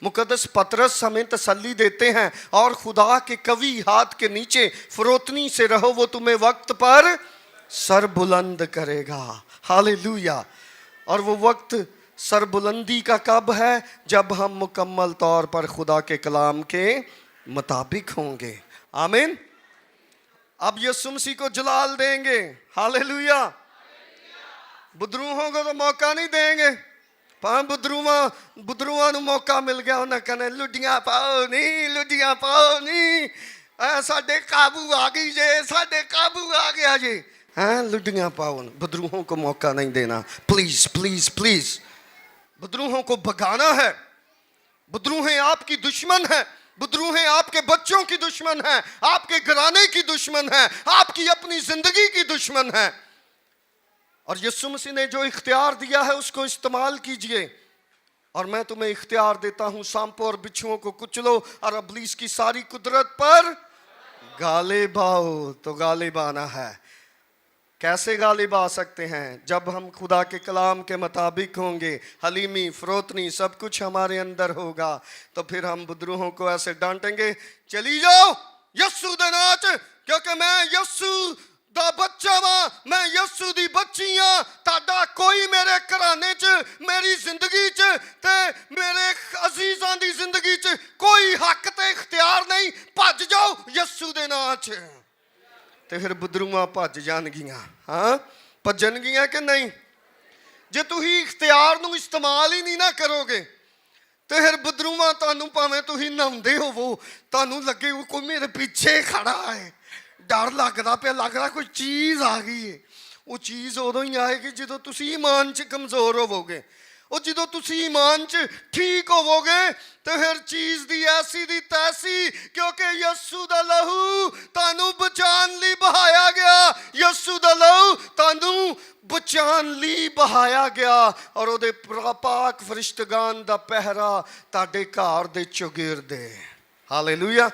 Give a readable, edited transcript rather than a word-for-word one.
मुकद्दस पतरस हमें तसल्ली देते हैं, और खुदा के कवि हाथ के नीचे फरोतनी से रहो, वो तुम्हें वक्त पर सर बुलंद करेगा। हालेलुया। और वो वक्त सरबुलंदी का कब है? जब हम मुकम्मल तौर पर खुदा के कलाम के मुताबिक होंगे। आमीन। अब यीशु मसीह को जलाल देंगे। हालेलुया। बुदरूहों को तो मौका नहीं देंगे। बुदरूआ ਨੂੰ मौका मिल गया, उन्हें कहने लुडियां पाओ नहीं, लुडियां पाओ नहीं, साडे काबू आ गई जे, साडे काबू आ गया जे। हाँ, लुडियां पाओ। बुदरूहों को मौका नहीं देना। प्लीज प्लीज प्लीज, बुदरूहों को भगाना है। बुदरूहें आपकी दुश्मन है। बुदरूहें आपके बच्चों की दुश्मन है, आपके घराने की दुश्मन है, आपकी अपनी जिंदगी की दुश्मन है। और यीशु मसीह ने जो इख्तियार दिया है उसको इस्तेमाल कीजिए। और मैं तुम्हें इख्तियार देता हूं, सांपों और बिच्छुओं को कुचलो और इब्लीस की सारी कुदरत पर गालिब आओ। तो गालिब आना है। कैसे गालिब आ सकते हैं? जब हम खुदा के कलाम के मुताबिक होंगे, हलीमी फरोतनी सब कुछ हमारे अंदर होगा। तो फिर हम बुदरूहों को ऐसे डांटेंगे, चली जाओ यस्सू दे नाच, क्योंकि मैं यस्सू दा बच्चा वां, मैं यस्सू दी बच्ची हां। ताड़ा कोई मेरे घराने च, मेरी जिंदगी च ते मेरे अजीजां दी जिंदगी च कोई हक ते इख्तियार नहीं। भज जाओ यस्सू दे नाम च। ते फिर बुदरूआं भज जाणगियां। हाँ, भजणगियां कि नहीं? जे तुसीं इख्तियार नूं इस्तेमाल ही नहीं ना करोगे ते फिर बुदरूआं तुहानूं, भावें तुसीं नहाउंदे होवो, तुहानूं लगे कोई मेरे पीछे खड़ा है, डर लगदा पिया, लगदा कोई चीज़ आ गई है। वो चीज़ उदों ही आएगी जदों तुसीं ईमान च कमज़ोर होवोगे। और जदों तुसीं ईमान च ठीक होवोगे तो फिर चीज़ दी ऐसी दी तैसी, क्योंकि यस्सू दा लहू तानू बचान ली बहाया गया। यस्सू दा लहू तानू बचान ली बहाया गया। और ओदे पाक फरिश्तगान दा पहरा ताडे घर दे चौगिर्दे। हालेलुया।